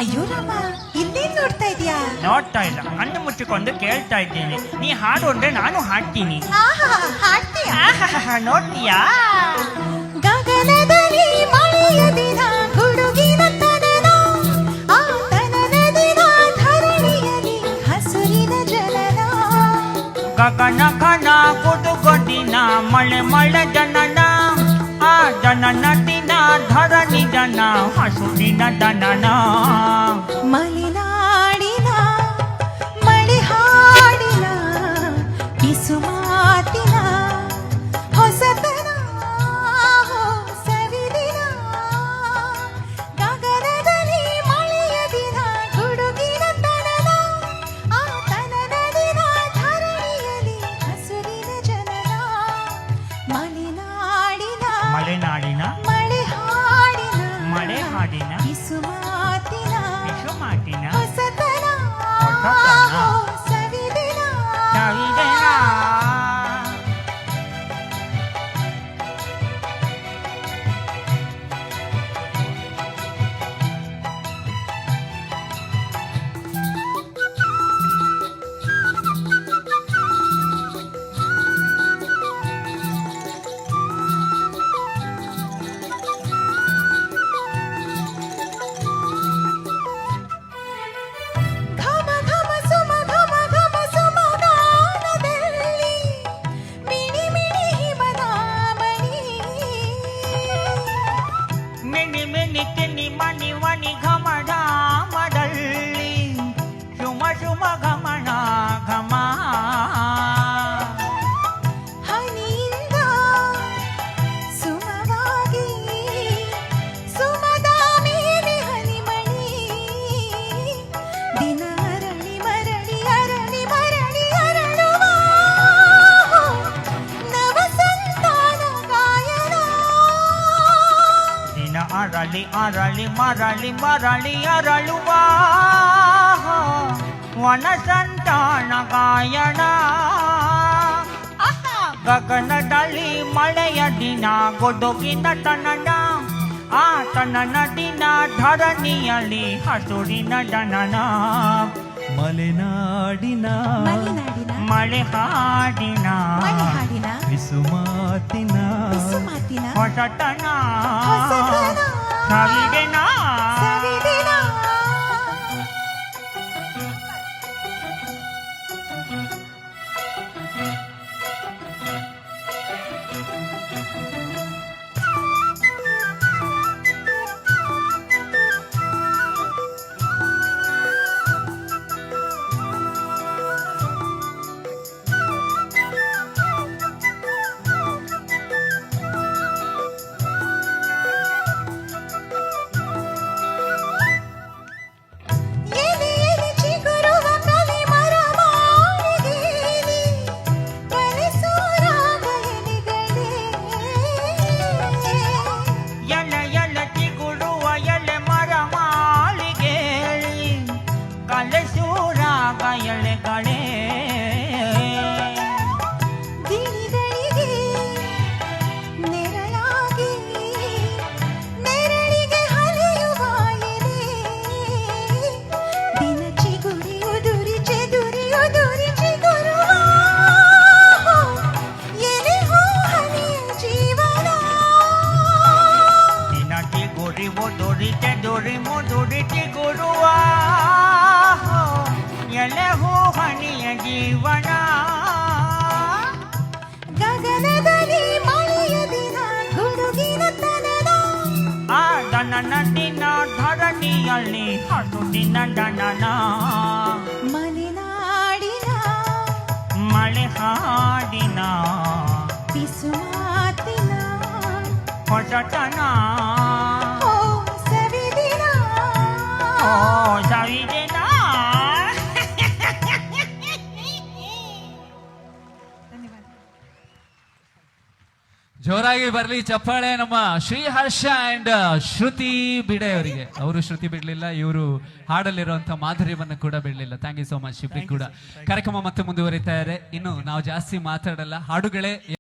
ಅಯ್ಯೋ ರಾಮ, ಇನ್ನೇನ್ ನೋಡ್ತಾ ಇದೀಯಾ? ನೋಡ್ತಾ ಇಲ್ಲ, ಕಣ್ಣು ಮುಚ್ಚಿಕೊಂಡು ಕೇಳ್ತಾ ಇದ್ದೀನಿ. ನೀ ಹಾಡು ಅಂದ್ರೆ ನಾನು ಹಾಡ್ತೀನಿ. ಹಾಡ್ತೀಯಾ? ನೋಡ್ತೀಯಾ? ಗಗನದಲ್ಲಿ ಮಳೆಯ ದಿನ, ಗುಡುಗಿನ ತನನ, ಆ ತನನದ ಧರಣಿಯಲ್ಲಿ ಹಸುರಿನ ಜನನ. ಗಗನ ಘನ ಗುಡುಗೊಡಿನ ಮಳೆ ಮಳೆ ಜನನ, ಆ ಜನನ ದಿನ ಧರಣಿ ಜನ ಹಸುರಿನ ಜನನ. ಮಲೆನಾಡಿನ ಮಳೆ ಹಾಡಿನ ಪಿಸುಮಾತಿನ ಹೊಸತನ ಸವಿದಿನ. ಗಗನದಲ್ಲಿ ಮಳೆಯ ದಿನ, ಗುಡುಗಿನ ತನನ, ಆ ತನನ ದಿನ ಧರಣಿಯಲ್ಲಿ ಹಸುರಿನ ಜನನ. ಮಲೆನಾಡಿನ ಮಲೆನಾಡಿನ ಮಳೆ ಹಾಡಿನ ಮಳೆ ಹಾಡಿನ ಪಿಸುಮಾತಿನ ವಿಷುಮಾಟಿನ ಹೊಸತನ ಹೊಸತನ ಸವಿದಿನ. ಸವಿದೆನ. ಘಮ ಘಮ ಸುಮ ಘಮ ಘಮ ಸುಮಗಾನದಲ್ಲಿ ಮಿಣಿ ಮಿಣಿ ಹಿಮದಾಮಣಿ. ಮಿಣಿ ಮಿಣಿ ತಿನ್ನಿ ಮಣಿ ಮಣಿ ಘಮಡ ಮಡಲ್ಲಿ ಶುಮ ಶುಮ ಘಮಣ ಘಮ. ಹನಿಯಿಂದ ಸುಮವಾಗಿ ಸುಮದ ಮೇಲೆ ಹನಿಮಣಿ. ದಿನ ಅರಳಿ ಮರಳಿ ಅರಳಿ ಮರಳಿ ಅರಳುವ ನವ ಸಂತಾನ ಗಾಯನ. ದಿನ ಅರಳಿ ಅರಳಿ ಮರಳಿ ಮರಳಿ ಅರಳುವ ವನ ಸಂತಾನ ಗಾಯನ. ಗಗನದಲ್ಲಿ ಮಳೆಯ ದಿನ ಗುಡುಗಿನ ತನನ, ಆ ತನನ ದಿನ ಧರಣಿಯಲ್ಲಿ ಹಸುರಿನ ಜನನ. ಮಲೆನಾಡಿನ ಮಲೆನಾಡಿನ ಮಳೆ ಹಾಡಿನ ಮಳೆ ಹಾಡಿನ ಪಿಸುಮಾತಿನ ಪಿಸುಮಾತಿನ ಹೊಸತನ ಹೊಸತನ ಸವಿದೆನ. ಸವಿದಿನ. ಎಲೆ ಎಲೆ ಚಿಗುರುವ ಕಲಿ ಮರ ಮಾಳಿಗೆಯಲ್ಲಿ ಕಲಿಸೋ ರಾಗ ಎಲೆಗಳೇ. ಎಲೆ ಎಲೆ ಚಿಗುರುವ ಎಲೆ ಮರ ಮಾಳಿಗೆಯಲ್ಲಿ ಕಲೆಸೂರಾಗ ಎಲೆಗಳೇ. ಗಿಳಿಗಳಿಗೆ ನೆರಳಾಗಿ ನೆರಳಿಗೆ ಹರಿಯುವ ಎಲೆ. ದಿನ ಚಿಗುರಿ ಉದುರಿ ಚೆದುರಿ ಉದುರಿ ಚಿಗುರುವ ಎಲೆ ಹೂ ಹನಿಯ ಜೀವನ. ದಿನ ಚಿಗುರಿ ಒದುರಿ ಚೆದುರಿ ಮುದುರಿ ಚಿಗುರುವ ಎಲೆ ಹೂ ಹನಿಯ ಜೀವನ. ಗಗನದಲ್ಲಿ ಮಳೆಯ ದಿನ, ಗುಡುಗಿನ ತನನ, ಆ ದನನ ದಿನ ಧರಣಿಯಲ್ಲಿ ಹಸುರಿನ ಜನನ. ಮಲೆನಾಡಿನ ಮಳೆ ಹಾಡಿನ ಪಿಸುಮಾತಿನ ಹೊಸತನ ಓ ಸವಿದಿನ. ಜೋರಾಗಿ ಬರ್ಲಿ ಚಪ್ಪಾಳೆ ನಮ್ಮ ಶ್ರೀಹರ್ಷ ಅಂಡ್ ಶ್ರುತಿ ಬಿಡೆ ಅವರಿಗೆ. ಅವರು ಶ್ರುತಿ ಬಿಡ್ಲಿಲ್ಲ, ಇವರು ಹಾಡಲ್ಲಿರುವಂತಹ ಮಾಧುರ್ಯವನ್ನ ಕೂಡ ಬಿಡ್ಲಿಲ್ಲ. ಥ್ಯಾಂಕ್ ಯು ಸೋ ಮಚ್ ಇಬ್ರಿಗೆ ಕೂಡ. ಕಾರ್ಯಕ್ರಮ ಮತ್ತೆ ಮುಂದುವರಿತಾ ಇದೆ. ಇನ್ನು ನಾವು ಜಾಸ್ತಿ ಮಾತಾಡಲ್ಲ, ಹಾಡುಗಳೇ